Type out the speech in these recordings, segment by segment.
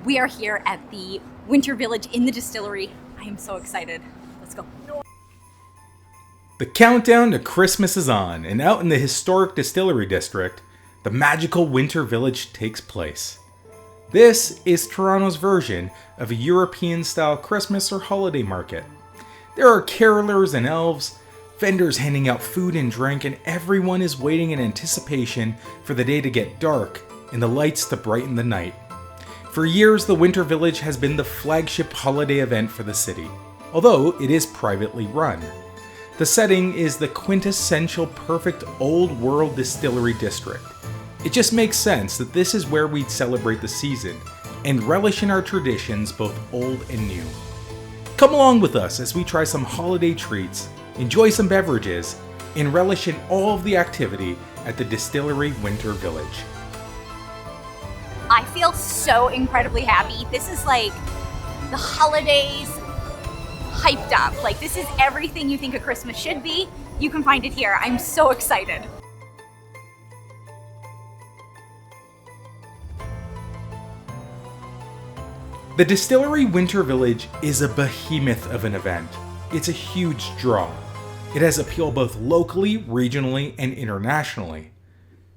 We are here at the Winter Village in the distillery. I am so excited. Let's go. The countdown to Christmas is on, and out in the historic distillery district, the magical Winter Village takes place. This is Toronto's version of a European-style Christmas or holiday market. There are carolers and elves, vendors handing out food and drink, and everyone is waiting in anticipation for the day to get dark and the lights to brighten the night. For years, the Winter Village has been the flagship holiday event for the city, although it is privately run. The setting is the quintessential perfect old world distillery district. It just makes sense that this is where we'd celebrate the season and relish in our traditions both old and new. Come along with us as we try some holiday treats, enjoy some beverages, and relish in all of the activity at the Distillery Winter Village. I feel so incredibly happy. This is like the holidays hyped up. Like, this is everything you think a Christmas should be. You can find it here. I'm so excited. The Distillery Winter Village is a behemoth of an event. It's a huge draw. It has appeal both locally, regionally, and internationally.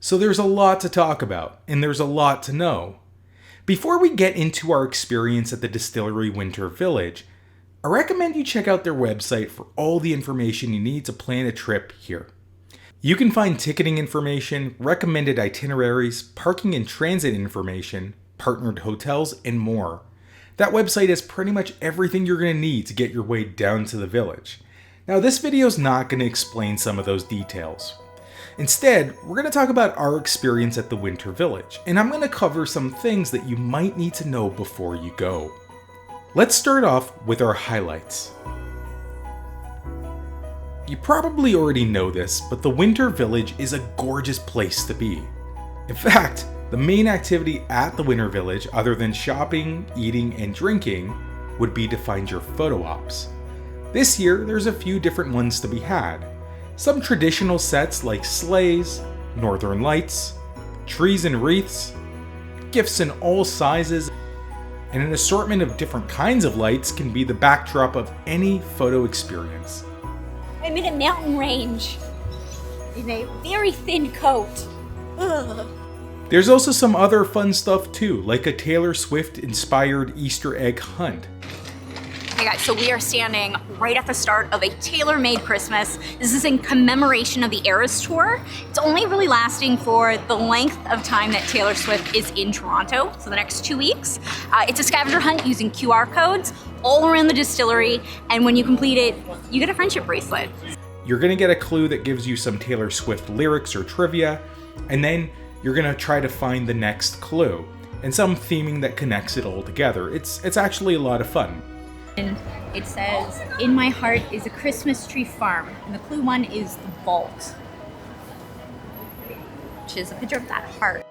So there's a lot to talk about, and there's a lot to know. Before we get into our experience at the Distillery Winter Village, I recommend you check out their website for all the information you need to plan a trip here. You can find ticketing information, recommended itineraries, parking and transit information, partnered hotels, and more. That website has pretty much everything you're going to need to get your way down to the village. Now, this video is not going to explain some of those details. Instead, we're going to talk about our experience at the Winter Village, and I'm going to cover some things that you might need to know before you go. Let's start off with our highlights. You probably already know this, but the Winter Village is a gorgeous place to be. In fact, the main activity at the Winter Village, other than shopping, eating, and drinking, would be to find your photo ops. This year, there's a few different ones to be had. Some traditional sets like sleighs, northern lights, trees and wreaths, gifts in all sizes, and an assortment of different kinds of lights can be the backdrop of any photo experience. I'm in a mountain range in a very thin coat. Ugh. There's also some other fun stuff too, like a Taylor Swift-inspired Easter egg hunt. Okay guys, so we are standing right at the start of a tailor-made Christmas. This is in commemoration of the Eras Tour. It's only really lasting for the length of time that Taylor Swift is in Toronto, so the next 2 weeks. It's a scavenger hunt using QR codes all around the distillery, and when you complete it, you get a friendship bracelet. You're gonna get a clue that gives you some Taylor Swift lyrics or trivia, and then you're gonna try to find the next clue, and some theming that connects it all together. It's actually a lot of fun. And it says, "In my heart is a Christmas tree farm," and the clue one is the vault, which is a picture of that heart.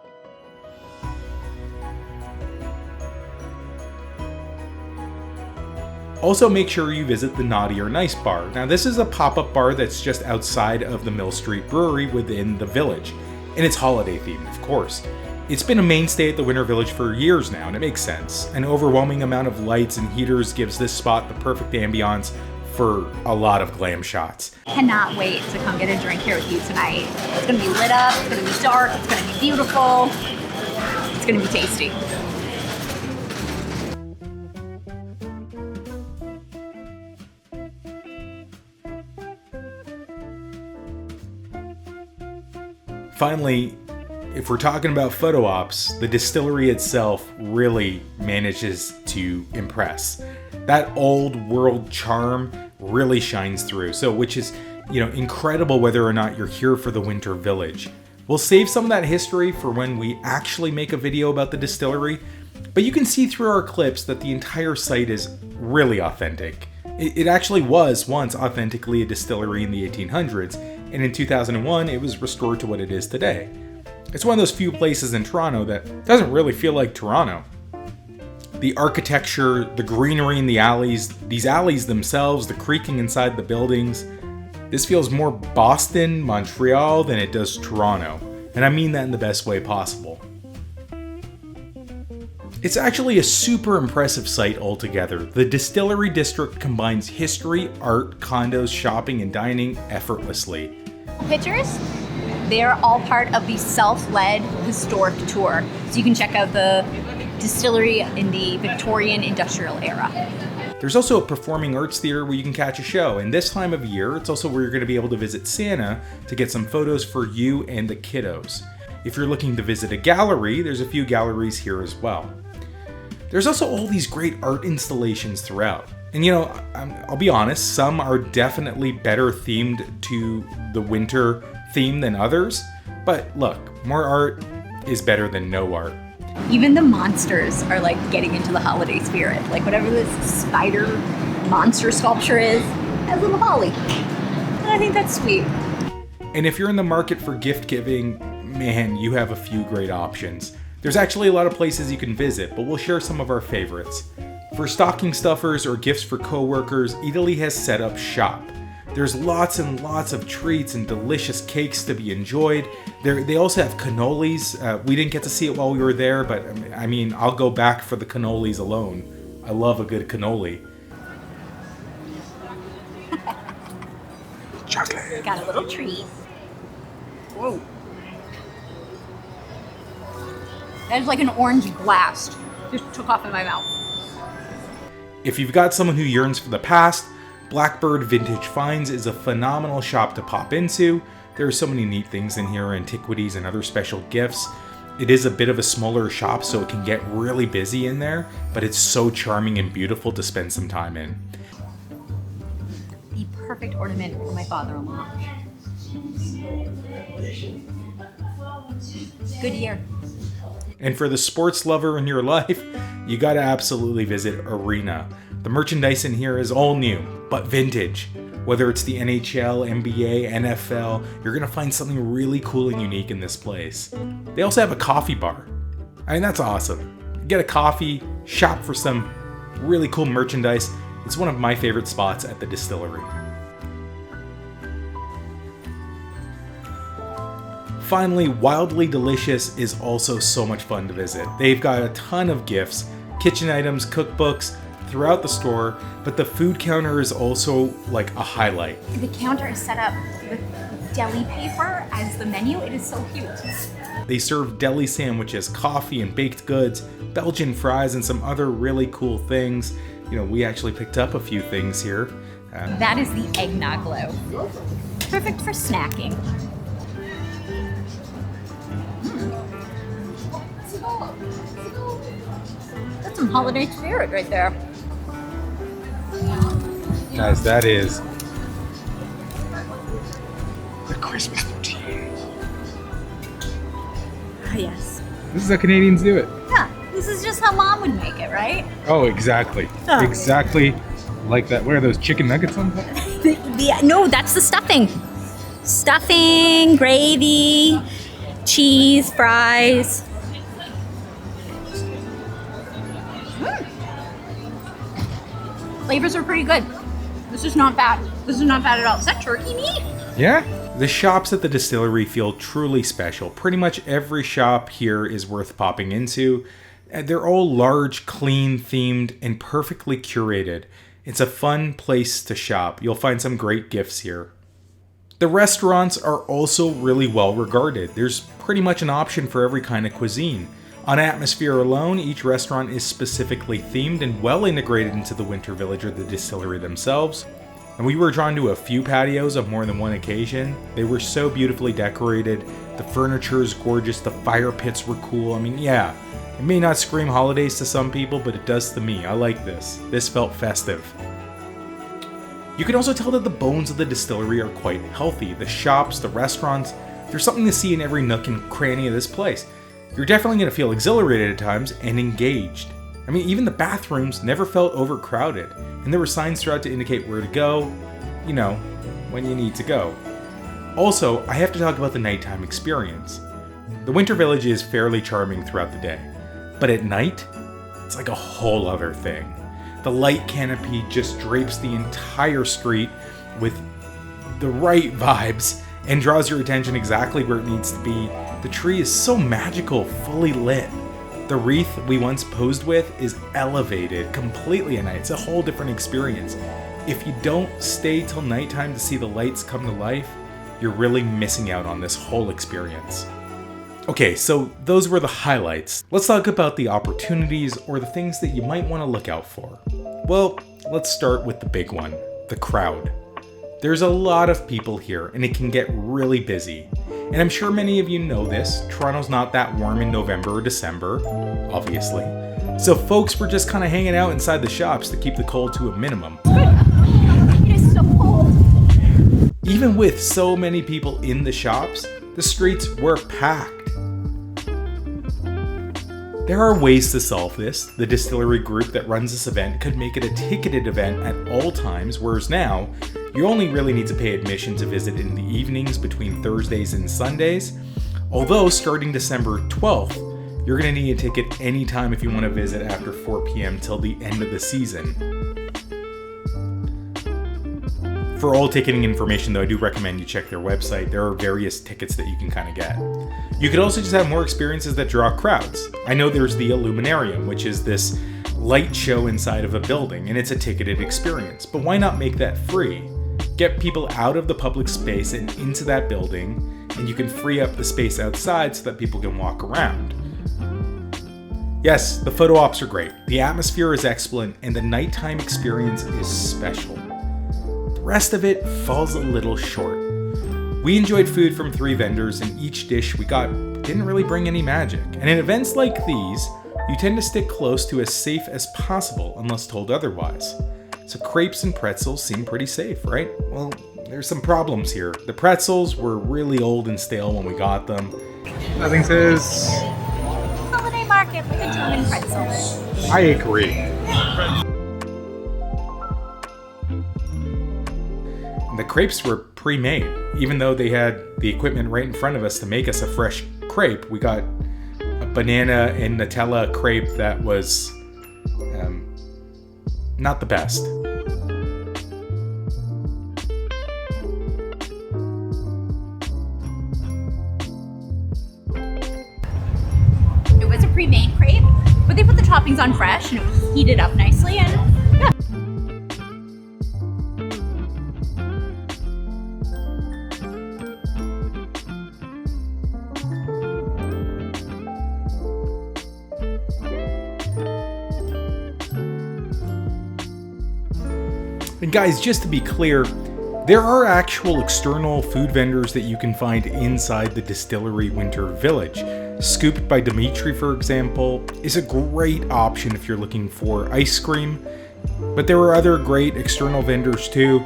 Also, make sure you visit the Naughty or Nice bar. Now, this is a pop-up bar that's just outside of the Mill Street Brewery within the village, and it's holiday themed, of course. It's been a mainstay at the Winter Village for years now, and it makes sense. An overwhelming amount of lights and heaters gives this spot the perfect ambiance for a lot of glam shots. Cannot wait to come get a drink here with you tonight. It's gonna be lit up, it's gonna be dark, it's gonna be beautiful, it's gonna be tasty. Finally, if we're talking about photo ops, the distillery itself really manages to impress. That old world charm really shines through, which is, incredible whether or not you're here for the Winter Village. We'll save some of that history for when we actually make a video about the distillery, but you can see through our clips that the entire site is really authentic. It actually was once authentically a distillery in the 1800s, and in 2001 it was restored to what it is today. It's one of those few places in Toronto that doesn't really feel like Toronto. The architecture, the greenery in the alleys, these alleys themselves, the creaking inside the buildings, this feels more Boston, Montreal than it does Toronto. And I mean that in the best way possible. It's actually a super impressive site altogether. The Distillery District combines history, art, condos, shopping, and dining effortlessly. Pictures? They're all part of the self-led historic tour. So you can check out the distillery in the Victorian industrial era. There's also a performing arts theater where you can catch a show, and this time of year, it's also where you're going to be able to visit Santa to get some photos for you and the kiddos. If you're looking to visit a gallery, there's a few galleries here as well. There's also all these great art installations throughout. And I'll be honest, some are definitely better themed to the winter theme than others, but look, more art is better than no art. Even the monsters are like getting into the holiday spirit. Like whatever this spider monster sculpture is, has a little holly. And I think that's sweet. And if you're in the market for gift giving, man, you have a few great options. There's actually a lot of places you can visit, but we'll share some of our favorites. For stocking stuffers or gifts for coworkers, Italy has set up shop. There's lots and lots of treats and delicious cakes to be enjoyed. They also have cannolis. We didn't get to see it while we were there, but I mean, I'll go back for the cannolis alone. I love a good cannoli. Chocolate. Got a little treat. Whoa. That is like an orange blast. Just took off in my mouth. If you've got someone who yearns for the past, Blackbird Vintage Finds is a phenomenal shop to pop into. There are so many neat things in here, antiquities and other special gifts. It is a bit of a smaller shop, so it can get really busy in there, but it's so charming and beautiful to spend some time in. The perfect ornament for my father-in-law. Good year. And for the sports lover in your life, you gotta absolutely visit Arena. The merchandise in here is all new, but vintage. Whether it's the NHL, NBA, NFL, you're gonna find something really cool and unique in this place. They also have a coffee bar. I mean, that's awesome. Get a coffee, shop for some really cool merchandise. It's one of my favorite spots at the distillery. Finally, Wildly Delicious is also so much fun to visit. They've got a ton of gifts, kitchen items, cookbooks throughout the store, but the food counter is also like a highlight. The counter is set up with deli paper as the menu. It is so cute. They serve deli sandwiches, coffee and baked goods, Belgian fries, and some other really cool things. We actually picked up a few things here. That is the eggnog loaf. Perfect for snacking. That's some holiday spirit right there. Guys, that is the Christmas poutine. Yes. This is how Canadians do it. Yeah, this is just how Mom would make it, right? Oh, exactly. Oh. Exactly like that. What are those, chicken nuggets on top? No, that's the stuffing. Stuffing, gravy, cheese, fries. Flavors are pretty good. This is not bad. This is not bad at all. Is that turkey meat? Yeah. The shops at the distillery feel truly special. Pretty much every shop here is worth popping into. They're all large, clean, themed, and perfectly curated. It's a fun place to shop. You'll find some great gifts here. The restaurants are also really well regarded. There's pretty much an option for every kind of cuisine. On atmosphere alone, each restaurant is specifically themed and well integrated into the Winter Village or the distillery themselves. And we were drawn to a few patios on more than one occasion. They were so beautifully decorated. The furniture is gorgeous. The fire pits were cool. I mean, yeah, it may not scream holidays to some people, but it does to me. I like this. This felt festive. You can also tell that the bones of the distillery are quite healthy. The shops, the restaurants, there's something to see in every nook and cranny of this place. You're definitely going to feel exhilarated at times and engaged. I mean, even the bathrooms never felt overcrowded, and there were signs throughout to indicate where to go, when you need to go. Also, I have to talk about the nighttime experience. The Winter Village is fairly charming throughout the day, but at night, it's like a whole other thing. The light canopy just drapes the entire street with the right vibes and draws your attention exactly where it needs to be. The tree is so magical, fully lit. The wreath we once posed with is elevated completely at night. It's a whole different experience. If you don't stay till nighttime to see the lights come to life, you're really missing out on this whole experience. Okay, so those were the highlights. Let's talk about the opportunities or the things that you might want to look out for. Well, let's start with the big one, the crowd. There's a lot of people here and it can get really busy. And I'm sure many of you know this, Toronto's not that warm in November or December, obviously. So folks were just kind of hanging out inside the shops to keep the cold to a minimum. It is so cold. Even with so many people in the shops, the streets were packed. There are ways to solve this. The distillery group that runs this event could make it a ticketed event at all times, whereas now, you only really need to pay admission to visit in the evenings between Thursdays and Sundays. Although, starting December 12th, you're going to need a ticket anytime if you want to visit after 4 p.m. till the end of the season. For all ticketing information, though, I do recommend you check their website. There are various tickets that you can kind of get. You could also just have more experiences that draw crowds. I know there's the Illuminarium, which is this light show inside of a building, and it's a ticketed experience. But why not make that free? Get people out of the public space and into that building, and you can free up the space outside so that people can walk around. Yes, the photo ops are great, the atmosphere is excellent, and the nighttime experience is special. The rest of it falls a little short. We enjoyed food from 3 vendors, and each dish we got didn't really bring any magic. And in events like these, you tend to stick close to as safe as possible unless told otherwise. So crepes and pretzels seem pretty safe, right? Well, there's some problems here. The pretzels were really old and stale when we got them. Nothing says. Holiday market with a German pretzel. I agree. And the crepes were pre-made. Even though they had the equipment right in front of us to make us a fresh crepe, we got a banana and Nutella crepe that was not the best. It was a pre-made crepe, but they put the toppings on fresh and it was heated up nicely, and yeah. And guys, just to be clear, there are actual external food vendors that you can find inside the Distillery Winter Village. Scooped by Dimitri, for example, is a great option if you're looking for ice cream. But there are other great external vendors too.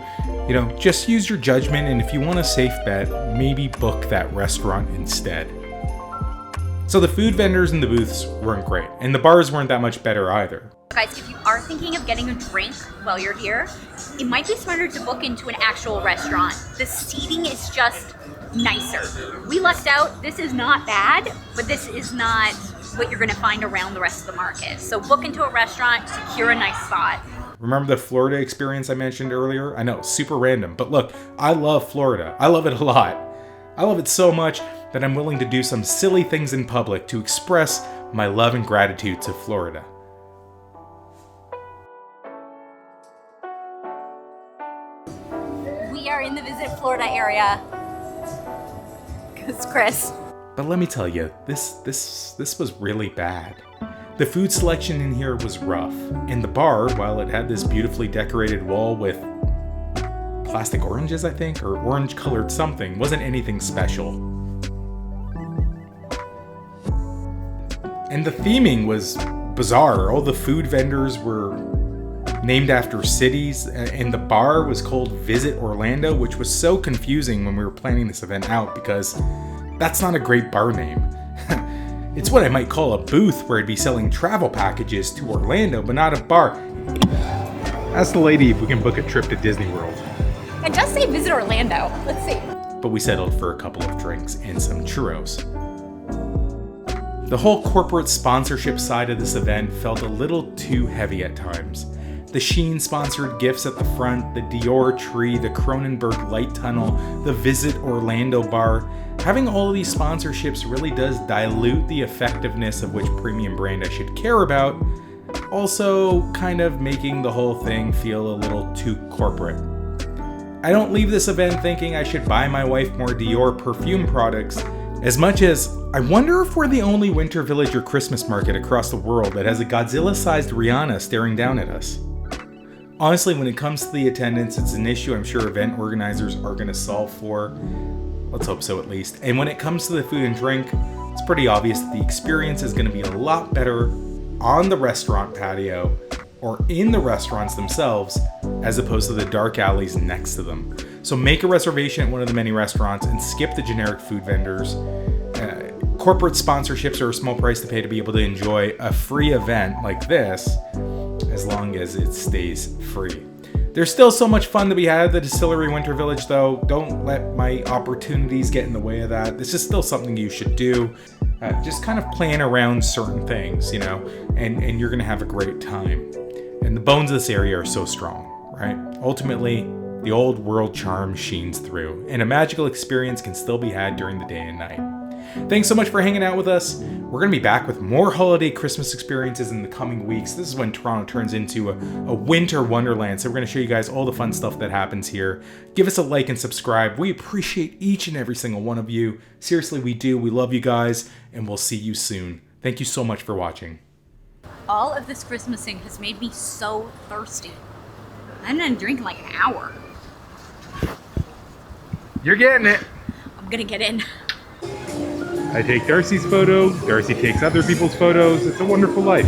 You know, just use your judgment, and if you want a safe bet, maybe book that restaurant instead. So the food vendors and the booths weren't great, and the bars weren't that much better either. Guys, if you are thinking of getting a drink while you're here, it might be smarter to book into an actual restaurant. The seating is just nicer. We lucked out. This is not bad, but this is not what you're going to find around the rest of the market. So book into a restaurant, secure a nice spot. Remember the Florida experience I mentioned earlier? I know, super random, but look, I love Florida. I love it a lot. I love it so much that I'm willing to do some silly things in public to express my love and gratitude to Florida. We are in the Visit Florida area. Because Chris. But let me tell you, this was really bad. The food selection in here was rough, and the bar, while it had this beautifully decorated wall with plastic oranges, I think, or orange-colored something, wasn't anything special. And the theming was bizarre. All the food vendors were named after cities, and the bar was called Visit Orlando, which was so confusing when we were planning this event out because that's not a great bar name. It's what I might call a booth where I'd be selling travel packages to Orlando, but not a bar. Ask the lady if we can book a trip to Disney World. It does say Visit Orlando. Let's see. But we settled for a couple of drinks and some churros. The whole corporate sponsorship side of this event felt a little too heavy at times. The Shein sponsored gifts at the front, the Dior tree, the Cronenberg light tunnel, the Visit Orlando bar. Having all of these sponsorships really does dilute the effectiveness of which premium brand I should care about, also kind of making the whole thing feel a little too corporate. I don't leave this event thinking I should buy my wife more Dior perfume products, as much as I wonder if we're the only Winter Village or Christmas market across the world that has a Godzilla-sized Rihanna staring down at us. Honestly, when it comes to the attendance, it's an issue I'm sure event organizers are going to solve for. Let's hope so at least. And when it comes to the food and drink, it's pretty obvious that the experience is going to be a lot better on the restaurant patio or in the restaurants themselves, as opposed to the dark alleys next to them. So make a reservation at one of the many restaurants and skip the generic food vendors. Corporate sponsorships are a small price to pay to be able to enjoy a free event like this, as long as it stays free. There's still so much fun to be had at the Distillery Winter Village, though. Don't let my opportunities get in the way of that. This is still something you should do. Just kind of plan around certain things, and you're going to have a great time. And the bones of this area are so strong, right? Ultimately, the old world charm sheens through, and a magical experience can still be had during the day and night. Thanks so much for hanging out with us. We're going to be back with more holiday Christmas experiences in the coming weeks. This is when Toronto turns into a winter wonderland, so we're going to show you guys all the fun stuff that happens here. Give us a like and subscribe. We appreciate each and every single one of you. Seriously, we do. We love you guys, and we'll see you soon. Thank you so much for watching. All of this Christmasing has made me so thirsty. I'm gonna drink in like an hour. You're getting it. I'm gonna get in. I take Darcy's photo, Darcy takes other people's photos. It's a wonderful life.